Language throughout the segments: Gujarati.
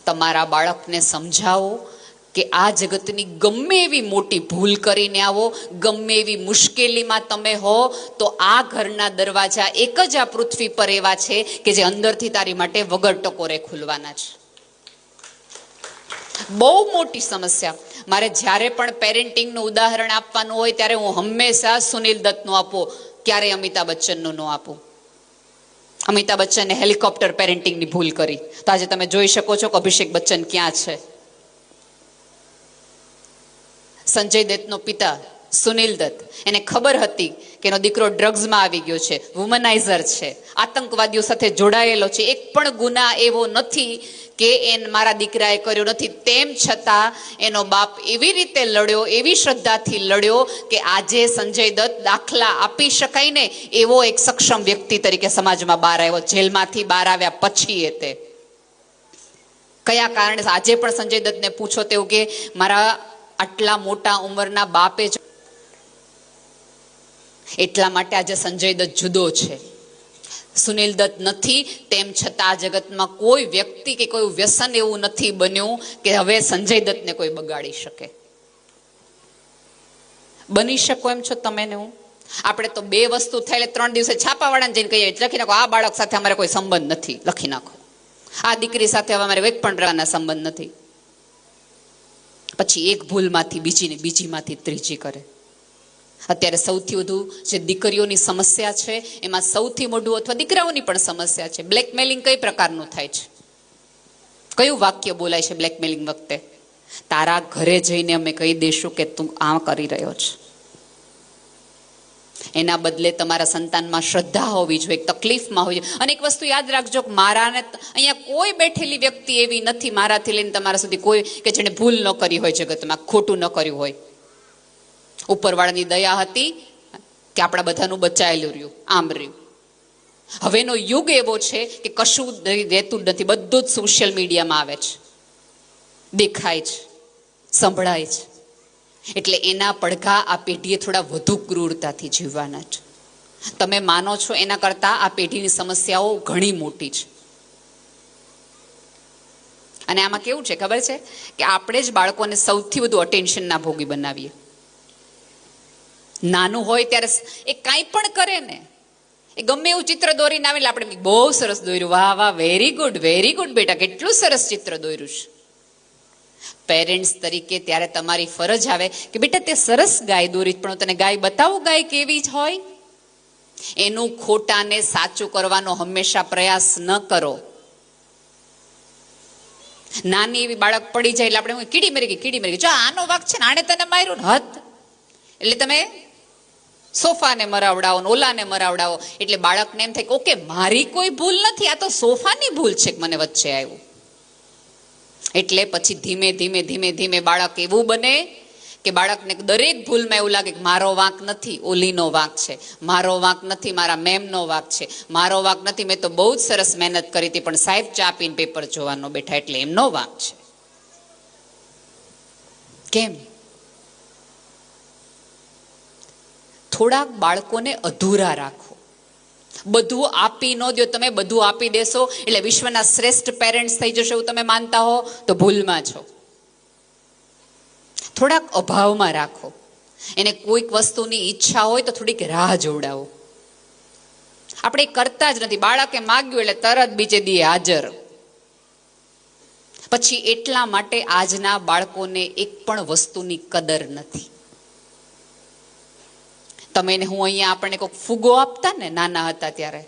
તમારા બાળકને સમજાવો કે આ જગતની ગમે એવી મોટી ભૂલ કરીને આવો, ગમે એવી મુશ્કેલીમાં તમે હો, તો આ ઘરના દરવાજા એક જ આ પૃથ્વી પર એવા છે કે જે અંદરથી તારી માટે વગર ટકોરે ખુલવાના છે. બહુ મોટી સમસ્યા. મારે જ્યારે પણ પેરેન્ટિંગનું ઉદાહરણ આપવાનું હોય ત્યારે હું હંમેશા સુનિલ દત્તનું આપું, ક્યારેય અમિતાભ બચ્ચનનું ન આપું. અમિતાભ બચ્ચને હેલિકોપ્ટર પેરેન્ટિંગની ભૂલ કરી, તો આજે તમે જોઈ શકો છો કે અભિષેક બચ્ચન ક્યાં છે. સંજય દત્તનો પિતા સુનિલ દત્ત, એને ખબર હતી કે એનો દીકરો ડ્રગ્સમાં આવી ગયો છે, વુમનાઇઝર છે, આતંકવાદીઓ સાથે જોડાયેલો છે, એક પણ ગુના એવો નથી કે મારા દીકરાએ કર્યો નથી. તેમ છતાં એનો બાપ એવી રીતે લડ્યો, એવી શ્રદ્ધાથી લડ્યો કે આજે સંજય દત્ત દાખલા આપી શકાય ને એવો એક સક્ષમ વ્યક્તિ તરીકે સમાજમાં બહાર આવ્યો. જેલમાંથી બહાર આવ્યા પછી તે કયા કારણે, આજે પણ સંજય દત્તને પૂછો તેવું કે મારા આટલા મોટા ઉંમરના બાપે જ, એટલા માટે આજે સંજય દત્ત જુદો છે, સુનિલ દત્ત નથી. તેમ છતાં આ જગતમાં કોઈ વ્યક્તિ કે કોઈ વ્યસન એવું નથી બન્યું કે હવે સંજય દત્તને કોઈ બગાડી શકે. બની શકો એમ છો તમે ને હું. આપણે તો બે વસ્તુ થાય એટલે 3 દિવસે છાપાવાળાને જઈને કહીએ, લખી નાખો આ બાળક સાથે અમારે કોઈ સંબંધ નથી, લખી નાખો આ દીકરી સાથે હવે અમારે એક પણ પ્રકારના સંબંધ નથી. પછી એક ભૂલમાંથી બીજીને, બીજીમાંથી ત્રીજી કરે. અત્યારે સૌથી વધુ જે દીકરીઓની સમસ્યા છે એમાં સૌથી મોટું, અથવા દીકરાઓની પણ સમસ્યા છે, બ્લેકમેલિંગ કઈ પ્રકારનું થાય છે. કયું વાક્ય બોલાય છે બ્લેકમેલિંગ વખતે? તારા ઘરે જઈને અમે કહી દઈશું કે તું આ કરી રહ્યો છે. એના બદલે તમારા સંતાનમાં શ્રદ્ધા હોવી જોઈએ, તકલીફમાં હોવી જોઈએ. અને એક વસ્તુ યાદ રાખજો કે મારાને અહીંયા કોઈ બેઠેલી વ્યક્તિ એવી નથી, મારાથી લઈને તમારા સુધી કોઈ કે જેને ભૂલ ન કરી હોય, જગતમાં ખોટું ન કર્યું હોય. ઉપરવાળાની દયા હતી કે આપણા બધાનું બચાયેલું રહ્યું, આમ રહ્યું. હવેનો યુગ એવો છે કે કશું રહેતું નથી, બધું જ સોશિયલ મીડિયામાં આવે છે, દેખાય છે, સંભળાય છે. એટલે એના પડઘા આ પેઢીએ થોડા વધુ ક્રૂરતાથી જીવવાના છે. તમે માનો છો એના કરતા આ પેઢીની સમસ્યાઓ ઘણી મોટી છે. અને આમાં કેવું છે ખબર છે કે આપણે જ બાળકોને સૌથી વધુ અટેન્શનના ભોગી બનાવીએ. નાનું હોય ત્યારે એ કાંઈ પણ કરે ને, એ ગમે એવું ચિત્ર દોરીને આવે એટલે આપણે બહુ સરસ દોર્યું, વાહ વાહ, વેરી ગુડ બેટા, કેટલું સરસ ચિત્ર દોર્યું છે. પેરેન્ટ્સ તરીકે ત્યારે તમારી ફરજ આવે કે બેટા તે સરસ ગાય દોરી, પણ હું તને ગાય બતાવું ગાય કેવી જ હોય. એનું ખોટાને સાચું કરવાનો હંમેશા પ્રયાસ ન કરો. નાની એવી બાળક પડી જાય એટલે આપણે કીડી મરી ગઈ, જો આનો વાંક છે ને, આણે તને માર્યું ને હદ, એટલે તમે સોફાને મરાવડાવો, ઓલાને મરાવડાવો. એટલે બાળકને એમ થાય કે ઓકે મારી કોઈ ભૂલ નથી, આ તો સોફાની ભૂલ છે કે મને વચ્ચે આવ્યું. એટલે પછી ધીમે ધીમે બાળક એવું બને કે બાળકને દરેક ભૂલમાં એવું લાગે કે મારો વાંક નથી, ઓલીનો વાંક છે, મારો વાંક નથી, મારા મેમનો વાંક છે, મારો વાંક નથી, મેં તો બહુ જ સરસ મહેનત કરી હતી પણ સાહેબ ચા પીને પેપર જોવાનો બેઠા એટલે એમનો વાંક છે. કેમ? થોડાક બાળકોને અધૂરા રાખો. બધું આપી ન દો. તમે બધું આપી દેશો એટલે વિશ્વના શ્રેષ્ઠ પેરેન્ટ્સ થઈ જશો એવું તમે માનતા હો તો ભૂલમાં છો. થોડાક અભાવમાં રાખો. એને કોઈક વસ્તુની ઈચ્છા હોય તો થોડીક રાહ જોડાવો. આપણે કરતા જ નથી. બાળકે માગ્યું એટલે તરત બીજે દી હાજર. પછી એટલા માટે આજના બાળકોને એક પણ વસ્તુની કદર નથી. તમે હું અહીંયા આપણને કોઈક ફુગો આપતા ને નાના હતા ત્યારે,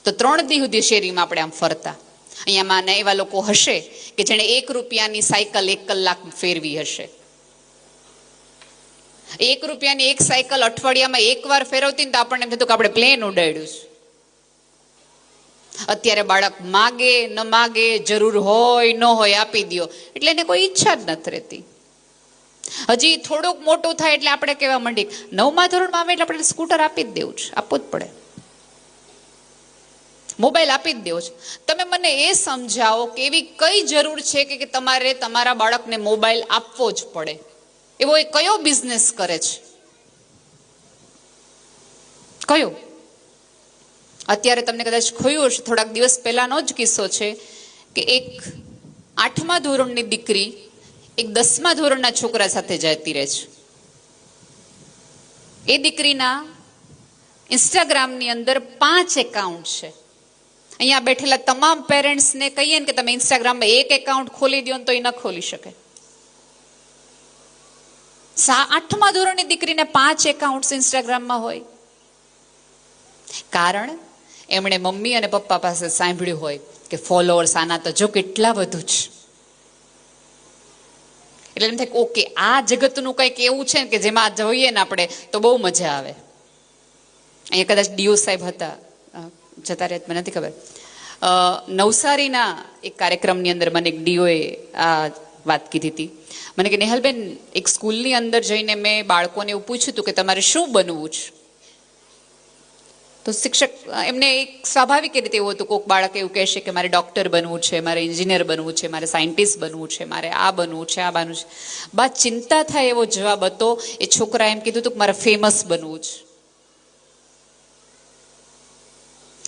તો 3 દી સુધી શેરીમાં આપણે આમ ફરતા. અહીંયા માને એવા લોકો હશે કે જેણે 1 રૂપિયાની સાયકલ 1 કલાક ફેરવી હશે. 1 રૂપિયાની એક સાયકલ અઠવાડિયામાં 1 વાર ફેરવતી ને તો આપણને એમ થતું કે આપણે પ્લેન ઉડાડ્યું છે. અત્યારે બાળક માગે ન માગે, જરૂર હોય ન હોય આપી દો એટલે એને કોઈ ઈચ્છા જ નથી રહેતી. હજી થોડુંક મોટું થાય એટલે આપણે કહેવા માંડી 9મા ધોરણમાં આવે એટલે આપણે સ્કૂટર આપી જ દેવું છે, આપવું જ પડે, મોબાઈલ આપી જ દેવો છે. તમે મને એ સમજાવો કે એવી કઈ જરૂર છે કે તમારે તમારા બાળકને મોબાઈલ આપવો જ પડે? એવો એ કયો બિઝનેસ કરે છે? કયો? અત્યારે તમને કદાચ ખોયું હશે, થોડાક દિવસ પહેલાનો જ કિસ્સો છે કે એક 8મા ધોરણની દીકરી એક 10મા ધોરણના છોકરા સાથે જતી રહે છે. એ દીકરીના ઇન્સ્ટાગ્રામની અંદર 5 એકાઉન્ટ છે. અહીંયા બેઠેલા તમામ પેરેન્ટ્સને કહીએ ને કે તમે ઇન્સ્ટાગ્રામમાં એક એકાઉન્ટ ખોલી દો તો એ ન ખોલી શકે. 8મા ધોરણની દીકરીને 5 એકાઉન્ટ ઇન્સ્ટાગ્રામમાં હોય. કારણ એમણે મમ્મી અને પપ્પા પાસે સાંભળ્યું હોય કે ફોલોઅર્સ આના તો જો કેટલા વધુ છે. એટલે એમ થાય ઓકે, આ જગતનું કંઈક એવું છે કે જેમાં જોઈએ ને આપણે તો બહુ મજા આવે. અહીંયા કદાચ ડીઓ સાહેબ હતા, જતા રહ્યા મને નથી ખબર. નવસારીના એક કાર્યક્રમની અંદર મને એક ડીઓએ આ વાત કીધી હતી. મને કે નેહલબેન, એક સ્કૂલની અંદર જઈને મેં બાળકોને એવું પૂછ્યું હતું કે તમારે શું બનવું છે. તો શિક્ષક એમને એક સ્વાભાવિક રીતે એવું હતું, કોઈક બાળક એવું કહેશે કે મારે ડૉક્ટર બનવું છે, મારે એન્જિનિયર બનવું છે, મારે સાયન્ટિસ્ટ બનવું છે, મારે આ બનવું છે, આ બનવું છે. બા ચિંતા થાય એવો જવાબ હતો. એ છોકરા એમ કીધું હતું કે મારે ફેમસ બનવું છે.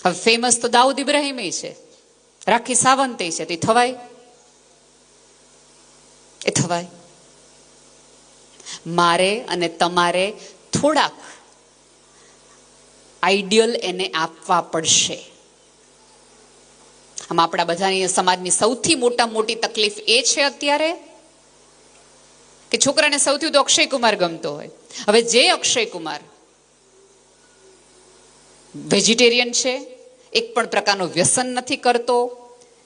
હવે ફેમસ તો દાઉદ ઇબ્રાહિમ છે, રાખી સાવંત છે, તે થવાય? એ થવાય? મારે અને તમારે થોડાક આઈડિયલ એને આપવા પડશે. આમાં આપણા બધાની સમાજની સૌથી મોટી તકલીફ એ છે અત્યારે કે છોકરાને સૌથી વધુ અક્ષય કુમાર ગમતો હોય. હવે જે અક્ષય કુમાર વેજીટેરિયન છે, એક પણ પ્રકારનું વ્યસન નથી કરતો,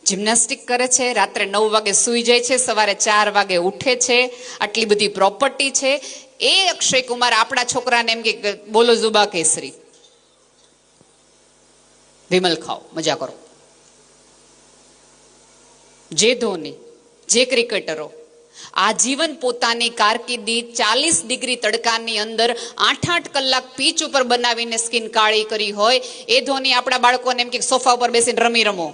જિમ્નાસ્ટિક કરે છે, રાત્રે 9 વાગે સૂઈ જાય છે, સવારે 4 વાગે ઉઠે છે, આટલી બધી પ્રોપર્ટી છે, એ અક્ષય કુમાર આપણા છોકરાને એમ કે બોલો જુબા કેસરી, વિમલ ખાઓ, મજા કરો. જે ધોની, જે ક્રિકેટરો આજીવન પોતાની કારકિર્દી 40 ડિગ્રી તડકાની અંદર 8-8 કલાક પીચ ઉપર બનાવીને સ્કિન કાળી કરી હોય, એ ધોની આપણા બાળકોને એમ કે સોફા ઉપર બેસીને રમો.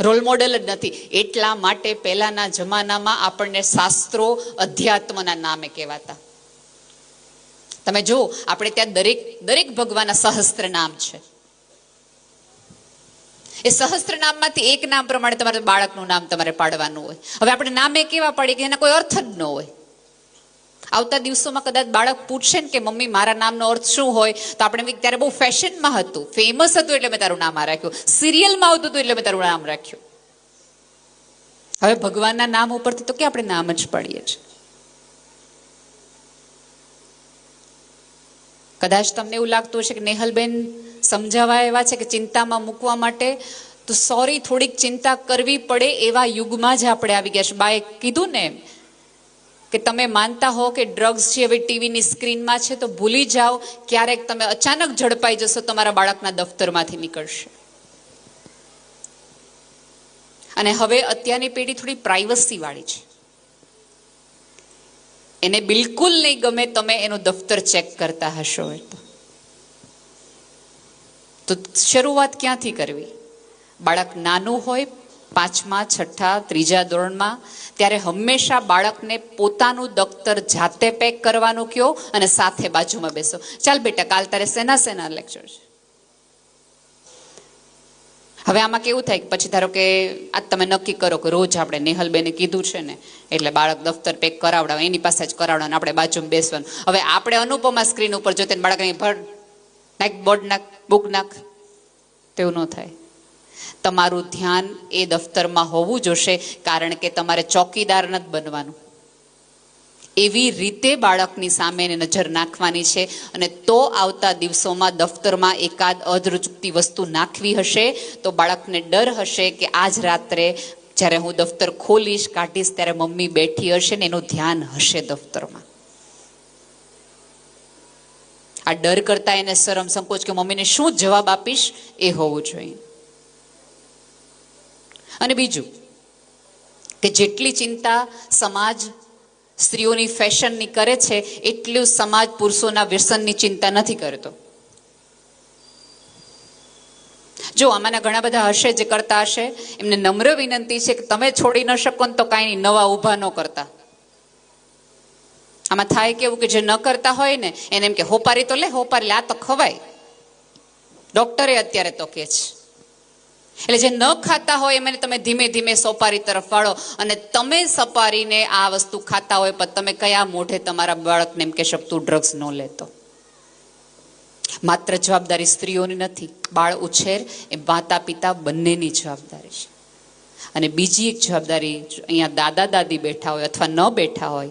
રોલ મોડેલ જ નથી. એટલા માટે પહેલાના જમાનામાં આપણને શાસ્ત્રો અધ્યાત્મના નામે કહેવાતા. તમે જો આપણે ત્યાં દરેક ભગવાનના સહસ્ત્ર નામ છે. એ સહસ્ત્ર નામમાંથી એક નામ પ્રમાણે તમારે બાળકનું નામ તમારે પાડવાનું હોય. હવે આપણે નામે કેવા પાડીએ કે એના કોઈ અર્થ જ ન હોય. આવતા દિવસોમાં કદાચ બાળક પૂછશે ને કે મમ્મી મારા નામનો અર્થ શું હોય, તો આપણે ત્યારે બહુ ફેશનમાં હતું, ફેમસ હતું એટલે મેં તારું નામ આ રાખ્યું, સિરિયલમાં આવતું હતું એટલે મેં તારું નામ રાખ્યું. હવે ભગવાનના નામ ઉપરથી તો કે આપણે નામ જ પાડીએ છીએ. કદાચ તમને એવું લાગતું હશે કે નેહલબેન સમજાવવા એવા છે કે ચિંતામાં મૂકવા માટે, તો સોરી, થોડીક ચિંતા કરવી પડે એવા યુગમાં જ આપણે આવી ગયા છે. બાએ કીધું ને કે તમે માનતા હો કે ડ્રગ્સ જે હવે ટીવીની સ્ક્રીનમાં છે તો ભૂલી જાઓ, ક્યારેક તમે અચાનક ઝડપાઈ જશો, તમારા બાળકના દફતરમાંથી નીકળશે. અને હવે અત્યારની પેઢી થોડી પ્રાઇવસી વાળી છે. એને બિલકુલ નહીં ગમે તમે એનું દફતર ચેક કરતા હશો. તો શરૂઆત ક્યાંથી કરવી? બાળક નાનું હોય, 5મા, 6ઠા, 3જા ધોરણમાં, ત્યારે હંમેશા બાળકને પોતાનું દફતર જાતે પેક કરવાનું કહો અને સાથે બાજુમાં બેસો. ચાલ બેટા, કાલ તારે સેના લેક્ચર છે. હવે આમાં કેવું થાય કે પછી ધારો કે આજ તમે નક્કી કરો કે રોજ આપણે નેહલબેને કીધું છે ને એટલે બાળક દફતર પેક કરાવડાવે, એની પાસે જ કરાવડાવે, આપણે બાજુમાં બેસવાનું. હવે આપણે અનુપમા સ્ક્રીન ઉપર જોતે બાળક અહીં ભર નાખ, બોર્ડ નાખ, બુક નાખ, તેવું ન થાય. તમારું ધ્યાન એ દફતરમાં હોવું જોશે, કારણ કે તમારે ચોકીદાર નથી બનવાનું. એવી રીતે બાળકની સામે નજર નાખવાની છે. અને તો આવતા દિવસોમાં દફતરમાં એકાદ અધરુચતી વસ્તુ નાખવી હશે તો બાળકને ડર હશે કે આજ રાત્રે જ્યારે હું દફતર ખોલીશ, કાઢીશ, ત્યારે મમ્મી બેઠી હશે ને એનું ધ્યાન હશે દફતરમાં. આ ડર કરતા એને શરમ સંકોચ કે મમ્મીને શું જવાબ આપીશ એ હોવું જોઈએ. અને બીજું કે જેટલી ચિંતા સમાજ સ્ત્રીઓની ફેશનની કરે છે, એટલું સમાજ પુરુષોના વ્યસનની ચિંતા નથી કરતો. જો આમાંના ઘણા બધા હશે જે કરતા હશે, એમને નમ્ર વિનંતી છે કે તમે છોડી ન શકો ને તો કાંઈ નહીં, નવા ઊભા ન કરતા. આમાં થાય કેવું કે જે ન કરતા હોય ને એને એમ કે હોપારી તો લે, હોપારી લે, આ તો ખવાય. ડોક્ટરે અત્યારે તો કે છે એટલે જે ન ખાતા હોય એમને તમે ધીમે ધીમે સોપારી તરફ વાળો, અને તમે સપારીને આ વસ્તુ ખાતા હોય પણ તમે કયા મોઢે તમારા બાળકને એમ કહેશો તું ડ્રગ્સ ન લેતો. માત્ર જવાબદારી સ્ત્રીઓની નથી, બાળ ઉછેર એ માતા પિતા બંનેની જવાબદારી છે. અને બીજી એક જવાબદારી, અહીંયા દાદા દાદી બેઠા હોય અથવા ન બેઠા હોય,